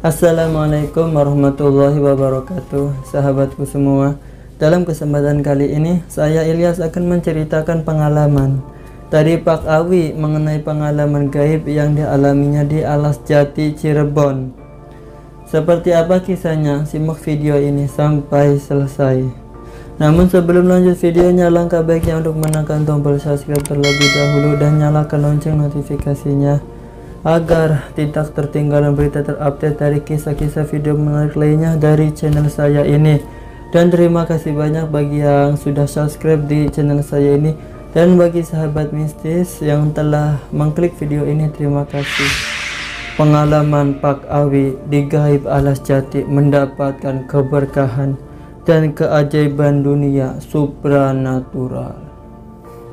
Assalamualaikum warahmatullahi wabarakatuh, sahabatku semua. Dalam kesempatan kali ini, saya Ilyas akan menceritakan pengalaman dari Pak Awi mengenai pengalaman gaib yang dialaminya di Alas Jati, Cirebon. Seperti apa kisahnya? Simak video ini sampai selesai. Namun sebelum lanjut videonya, langkah baiknya untuk menekan tombol subscribe terlebih dahulu dan nyalakan lonceng notifikasinya agar tidak ketinggalan berita terupdate dari kisah-kisah video menarik lainnya dari channel saya ini. Dan terima kasih banyak bagi yang sudah subscribe di channel saya ini, dan bagi sahabat mistis yang telah mengklik video ini, terima kasih. Pengalaman Pak Awi di Gaib Alas Jati mendapatkan keberkahan dan keajaiban dunia supranatural.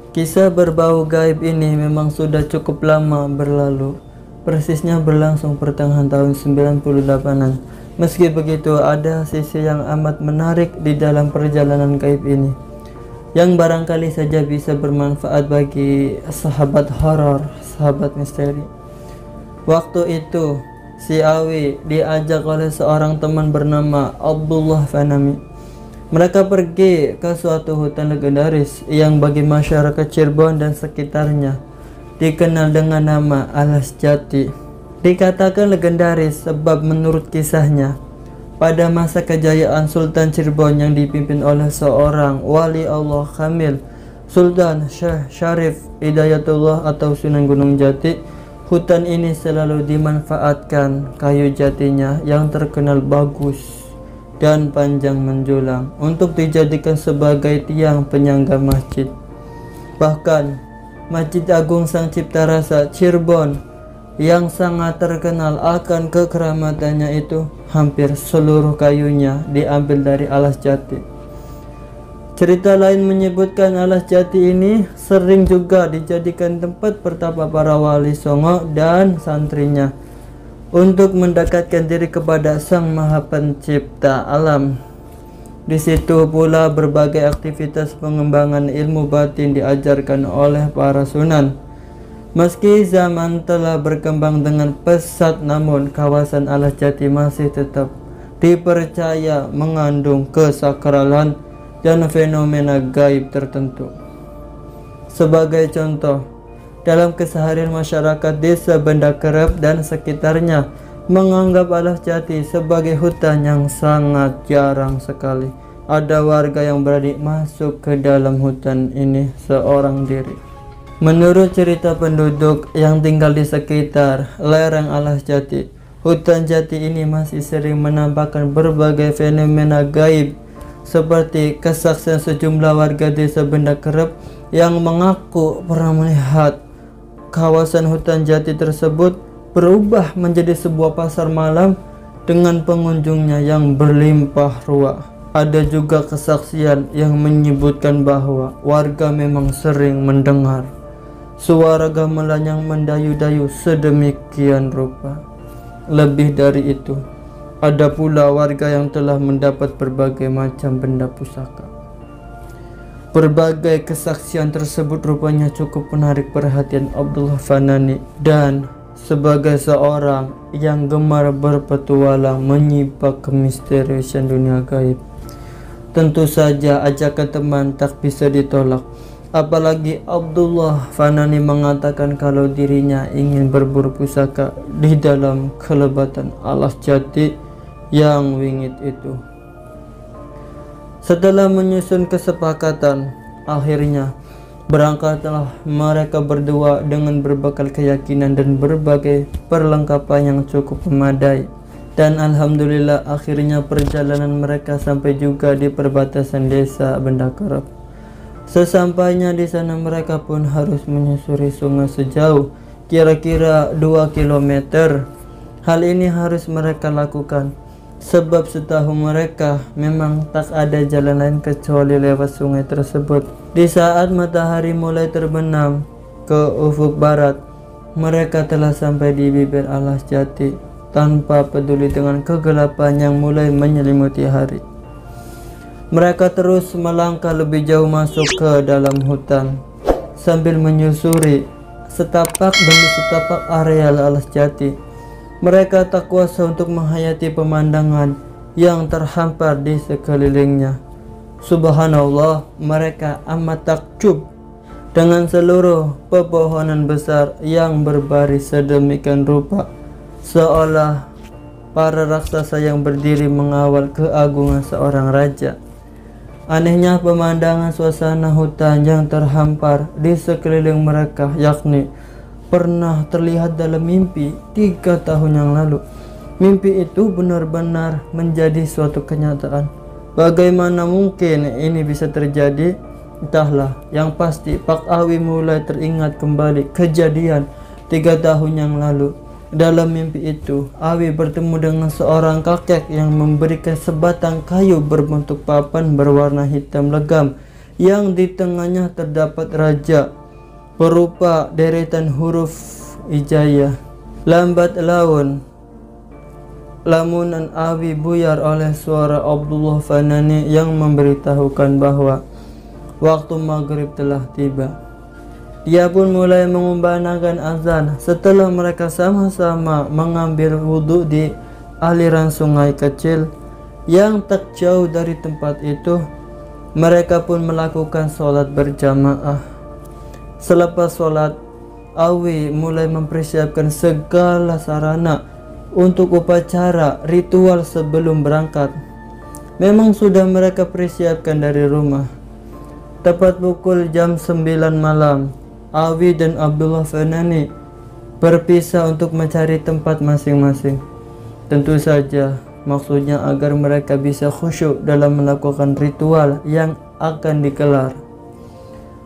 Kisah berbau gaib ini memang sudah cukup lama berlalu, persisnya berlangsung pertengahan tahun 98-an. Meski begitu, ada sisi yang amat menarik di dalam perjalanan gaib ini, yang barangkali saja bisa bermanfaat bagi sahabat horor, sahabat misteri. Waktu itu, si Awi diajak oleh seorang teman bernama Abdullah Fanami. Mereka pergi ke suatu hutan legendaris yang bagi masyarakat Cirebon dan sekitarnya dikenal dengan nama Alas Jati. Dikatakan legendaris sebab menurut kisahnya, pada masa kejayaan Sultan Cirebon yang dipimpin oleh seorang wali Allah kamil, Sultan Syekh Syarif Hidayatullah atau Sunan Gunung Jati, hutan ini selalu dimanfaatkan kayu jatinya yang terkenal bagus dan panjang menjulang untuk dijadikan sebagai tiang penyangga masjid. Bahkan Masjid Agung Sang Cipta Rasa Cirebon yang sangat terkenal akan kekeramatannya itu, hampir seluruh kayunya diambil dari Alas Jati. Cerita lain menyebutkan Alas Jati ini sering juga dijadikan tempat pertapa para wali songo dan santrinya untuk mendekatkan diri kepada Sang Maha Pencipta alam. Di situ pula berbagai aktivitas pengembangan ilmu batin diajarkan oleh para sunan. Meski zaman telah berkembang dengan pesat, namun kawasan Alas Jati masih tetap dipercaya mengandung kesakralan dan fenomena gaib tertentu. Sebagai contoh, dalam keseharian masyarakat desa Benda Kerep dan sekitarnya menganggap Alas Jati sebagai hutan yang sangat jarang sekali ada warga yang berani masuk ke dalam hutan ini seorang diri. Menurut cerita penduduk yang tinggal di sekitar lereng Alas Jati, hutan jati ini masih sering menampakkan berbagai fenomena gaib, seperti kesaksian sejumlah warga desa Benda Kerep yang mengaku pernah melihat kawasan hutan jati tersebut berubah menjadi sebuah pasar malam dengan pengunjungnya yang berlimpah ruah. Ada juga kesaksian yang menyebutkan bahwa warga memang sering mendengar suara gamelan yang mendayu-dayu sedemikian rupa. Lebih dari itu, ada pula warga yang telah mendapat berbagai macam benda pusaka. Berbagai kesaksian tersebut rupanya cukup menarik perhatian Abdullah Fanani, dan sebagai seorang yang gemar berpetualang menyimak kemisteriusan dunia gaib, tentu saja ajakan teman tak bisa ditolak. Apalagi Abdullah Fanani mengatakan kalau dirinya ingin berburu pusaka di dalam kelebatan Alas Jati yang wingit itu. Setelah menyusun kesepakatan, akhirnya berangkatlah mereka berdua dengan berbekal keyakinan dan berbagai perlengkapan yang cukup memadai. Dan alhamdulillah, akhirnya perjalanan mereka sampai juga di perbatasan desa Benda Kerep. Sesampainya di sana, mereka pun harus menyusuri sungai sejauh kira-kira 2 km. Hal ini harus mereka lakukan sebab setahu mereka memang tak ada jalan lain kecuali lewat sungai tersebut. Di saat matahari mulai terbenam ke ufuk barat, mereka telah sampai di bibir Alas Jati tanpa peduli dengan kegelapan yang mulai menyelimuti hari. Mereka terus melangkah lebih jauh masuk ke dalam hutan sambil menyusuri setapak demi setapak areal Alas Jati. Mereka tak kuasa untuk menghayati pemandangan yang terhampar di sekelilingnya. Subhanallah, mereka amat takjub dengan seluruh pepohonan besar yang berbaris sedemikian rupa, seolah para raksasa yang berdiri mengawal keagungan seorang raja. Anehnya pemandangan suasana hutan yang terhampar di sekeliling mereka, yakni pernah terlihat dalam mimpi 3 tahun yang lalu. Mimpi itu benar-benar menjadi suatu kenyataan. Bagaimana mungkin ini bisa terjadi? Entahlah, yang pasti Pak Awi mulai teringat kembali kejadian 3 tahun yang lalu. Dalam mimpi itu, Awi bertemu dengan seorang kakek yang memberikan sebatang kayu berbentuk papan berwarna hitam legam, yang di tengahnya terdapat raja berupa deretan huruf hijaiyah. Lambat laun, lamunan Awi buyar oleh suara Abdullah Fanani yang memberitahukan bahwa waktu maghrib telah tiba. Dia pun mulai mengumandangkan azan. Setelah mereka sama-sama mengambil wudhu di aliran sungai kecil yang tak jauh dari tempat itu, mereka pun melakukan sholat berjamaah. Selepas sholat, Awi mulai mempersiapkan segala sarana untuk upacara ritual sebelum berangkat. Memang sudah mereka persiapkan dari rumah. Tepat pukul jam 9 malam, Awi dan Abdullah Fanani berpisah untuk mencari tempat masing-masing. Tentu saja maksudnya agar mereka bisa khusyuk dalam melakukan ritual yang akan digelar.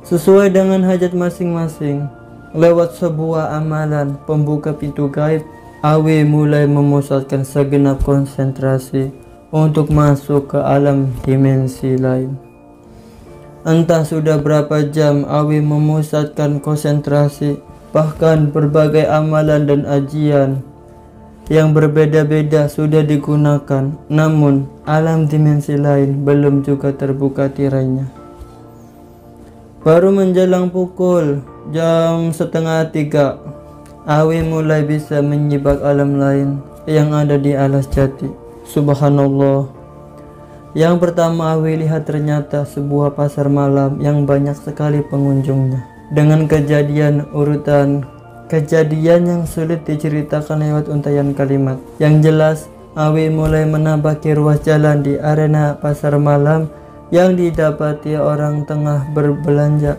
Sesuai dengan hajat masing-masing, lewat sebuah amalan pembuka pintu gaib, Awi mulai memusatkan segenap konsentrasi untuk masuk ke alam dimensi lain. Entah sudah berapa jam Awi memusatkan konsentrasi, bahkan berbagai amalan dan ajian yang berbeda-beda sudah digunakan, namun alam dimensi lain belum juga terbuka tirainya. Baru menjelang pukul jam 2:30, Awi mulai bisa menyibak alam lain yang ada di alas jati. Subhanallah. Yang pertama Awi lihat ternyata sebuah pasar malam yang banyak sekali pengunjungnya, dengan urutan kejadian yang sulit diceritakan lewat untayan kalimat. Yang jelas, Awi mulai menapaki ruas jalan di arena pasar malam yang didapati orang tengah berbelanja.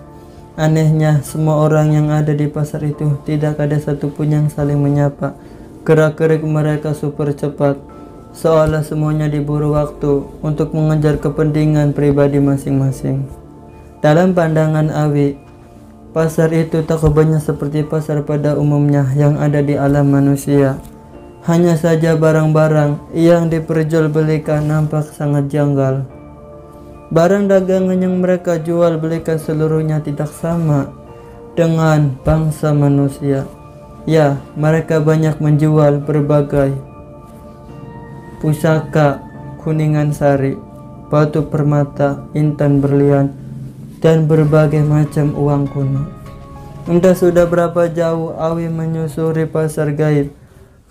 Anehnya, semua orang yang ada di pasar itu tidak ada satupun yang saling menyapa. Gerak-gerik mereka super cepat, seolah semuanya diburu waktu untuk mengejar kepentingan pribadi masing-masing. Dalam pandangan Awi, pasar itu tak banyak seperti pasar pada umumnya yang ada di alam manusia. Hanya saja barang-barang yang diperjualbelikan nampak sangat janggal. Barang dagangan yang mereka jual belikan seluruhnya tidak sama dengan bangsa manusia. Ya, mereka banyak menjual berbagai pusaka kuningan sari, batu permata, intan berlian, dan berbagai macam uang kuno. Entah sudah berapa jauh Awi menyusuri pasar gaib.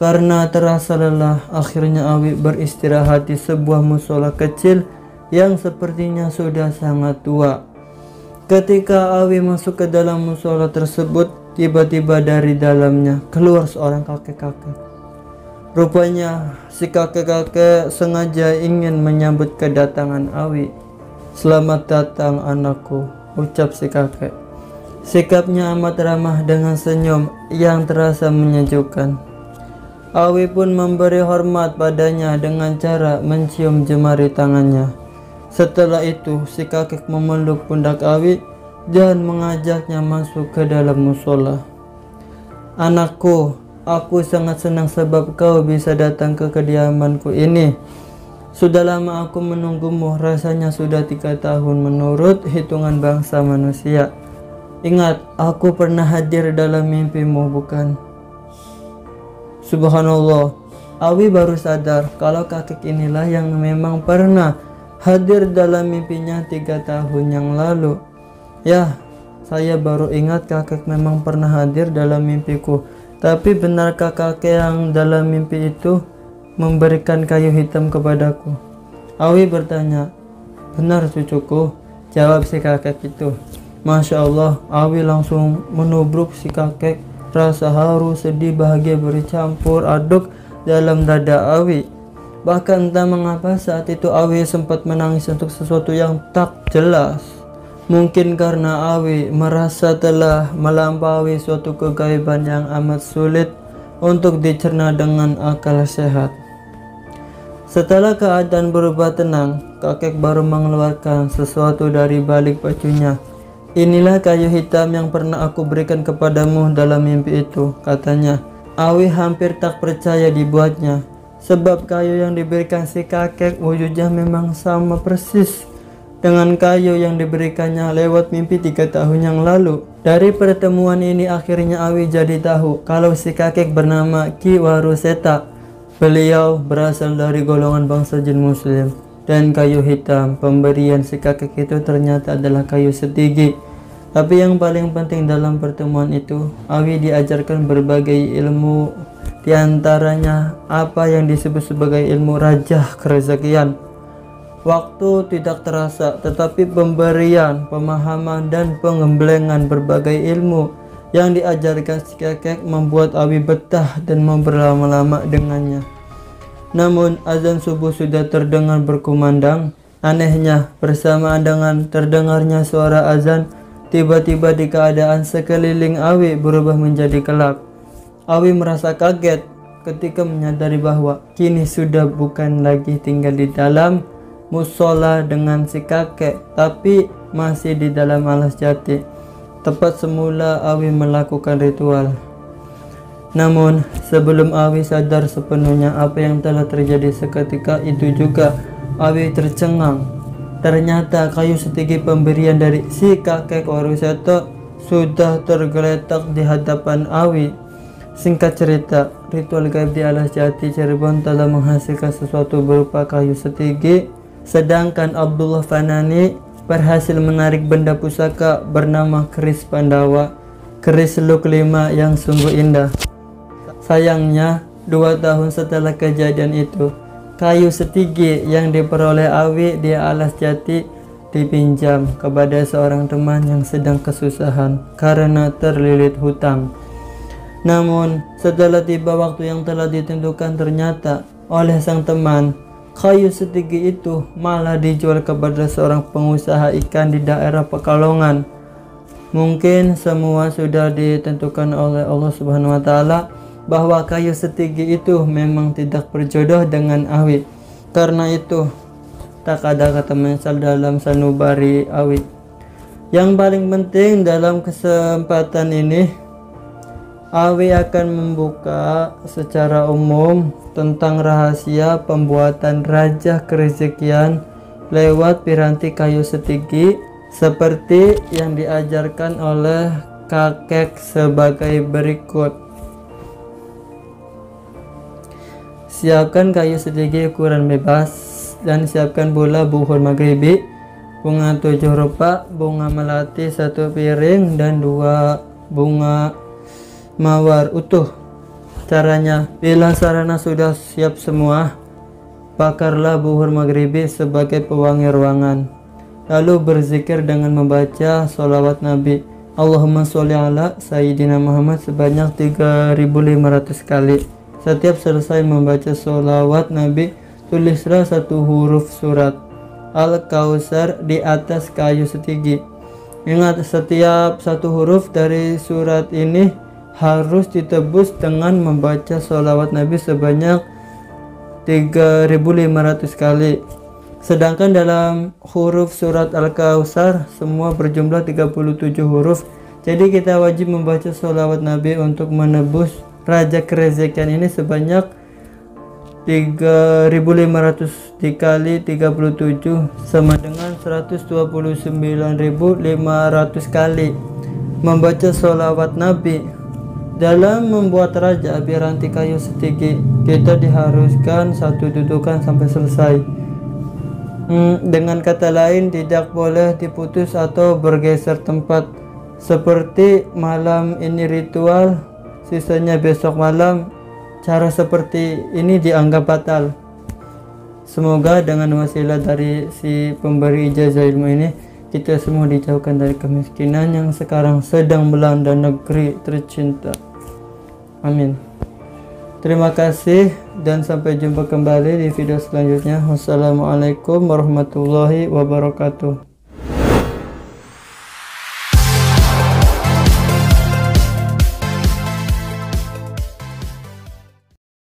Karena terasa lelah, akhirnya Awi beristirahat di sebuah musola kecil yang sepertinya sudah sangat tua. Ketika Awi masuk ke dalam musola tersebut, tiba-tiba dari dalamnya keluar seorang kakek-kakek. Rupanya si kakek-kakek sengaja ingin menyambut kedatangan Awi. "Selamat datang anakku," ucap si kakek. Sikapnya amat ramah dengan senyum yang terasa menyejukkan. Awi pun memberi hormat padanya dengan cara mencium jemari tangannya. Setelah itu, si kakek memeluk pundak Awi dan mengajaknya masuk ke dalam musola. "Anakku, aku sangat senang sebab kau bisa datang ke kediamanku ini. Sudah lama aku menunggumu, rasanya sudah 3 tahun menurut hitungan bangsa manusia. Ingat, aku pernah hadir dalam mimpimu, bukan?" Subhanallah, Awi baru sadar kalau kakek inilah yang memang pernah hadir dalam mimpinya 3 tahun yang lalu. Ya, saya baru ingat kakek memang pernah hadir dalam mimpiku Tapi benarkah kakek yang dalam mimpi itu memberikan kayu hitam kepadaku? Awi bertanya. Benar cucuku, jawab si kakek itu. Masya Allah, Awi langsung menubruk si kakek. Rasa haru, sedih, bahagia bercampur aduk dalam dada Awi. Bahkan entah mengapa saat itu Awi sempat menangis untuk sesuatu yang tak jelas. Mungkin karena Awi merasa telah melampaui suatu kegaiban yang amat sulit untuk dicerna dengan akal sehat. Setelah keadaan berubah tenang, kakek baru mengeluarkan sesuatu dari balik bajunya. Inilah kayu hitam yang pernah aku berikan kepadamu dalam mimpi itu, katanya. Awi hampir tak percaya dibuatnya, sebab kayu yang diberikan si kakek wujudnya memang sama persis dengan kayu yang diberikannya lewat mimpi 3 tahun yang lalu. Dari pertemuan ini akhirnya Awi jadi tahu kalau si kakek bernama Ki Waruseta. Beliau berasal dari golongan bangsa jin muslim, dan kayu hitam pemberian si kakek itu ternyata adalah kayu setigi. Tapi yang paling penting dalam pertemuan itu, Awi diajarkan berbagai ilmu, diantaranya apa yang disebut sebagai ilmu rajah kerezekian. Waktu tidak terasa, tetapi pemberian, pemahaman, dan pengemblengan berbagai ilmu yang diajarkan si kakek membuat Awi betah dan mau berlama-lama dengannya. Namun azan subuh sudah terdengar berkumandang. Anehnya, bersamaan dengan terdengarnya suara azan, tiba-tiba di keadaan sekeliling Awi berubah menjadi gelap. Awi merasa kaget ketika menyadari bahwa kini sudah bukan lagi tinggal di dalam musola dengan si kakek, tapi masih di dalam alas jati, tepat semula Awi melakukan ritual. Namun sebelum Awi sadar sepenuhnya apa yang telah terjadi, seketika itu juga Awi tercengang. Ternyata kayu setigi pemberian dari si kakek Waruseta sudah tergeletak di hadapan Awi. Singkat cerita, ritual gaib di alas jati Cirebon telah menghasilkan sesuatu berupa kayu setigi, sedangkan Abdullah Fanani berhasil menarik benda pusaka bernama keris Pandawa, keris Luk 5 yang sungguh indah. Sayangnya, 2 tahun setelah kejadian itu, kayu setigi yang diperoleh Awi di alas jati dipinjam kepada seorang teman yang sedang kesusahan karena terlilit hutang. Namun, setelah tiba waktu yang telah ditentukan, ternyata oleh sang teman, kayu setigi itu malah dijual kepada seorang pengusaha ikan di daerah Pekalongan. Mungkin semua sudah ditentukan oleh Allah Subhanahu wa Ta'ala bahwa kayu setigi itu memang tidak berjodoh dengan Awi. Karena itu, tak ada kata menyesal dalam sanubari Awi. Yang paling penting dalam kesempatan ini, Awi akan membuka secara umum tentang rahasia pembuatan rajah kerezekian lewat piranti kayu setigi seperti yang diajarkan oleh kakek sebagai berikut. Siapkan kayu setigi ukuran bebas dan siapkan pula buhur maghribi, bunga 7 rupa, bunga melati 1 piring, dan 2 bunga mawar utuh. Caranya, bila sarana sudah siap semua, bakarlah buhur maghribi sebagai pewangi ruangan. Lalu berzikir dengan membaca sholawat Nabi Allahumma sholli ala Sayyidina Muhammad sebanyak 3.500 kali. Setiap selesai membaca sholawat Nabi, tulislah 1 huruf surat Al-Kautsar di atas kayu setigi. Ingat, setiap 1 huruf dari surat ini harus ditebus dengan membaca sholawat Nabi sebanyak 3.500 kali. Sedangkan dalam huruf surat Al-Kautsar semua berjumlah 37 huruf. Jadi kita wajib membaca sholawat Nabi untuk menebus raja kerezekian ini sebanyak 3.500 dikali 37 sama dengan 129.500 kali membaca sholawat Nabi. Dalam membuat raja piranti kayu setigi, kita diharuskan 1 dudukan sampai selesai. Dengan kata lain, tidak boleh diputus atau bergeser tempat. Seperti malam ini ritual sisanya besok malam, cara seperti ini dianggap batal. Semoga dengan wasilah dari si pemberi ijazah ilmu ini, kita semua dijauhkan dari kemiskinan yang sekarang sedang melanda negeri tercinta. Amin. Terima kasih dan sampai jumpa kembali di video selanjutnya. Wassalamualaikum warahmatullahi wabarakatuh.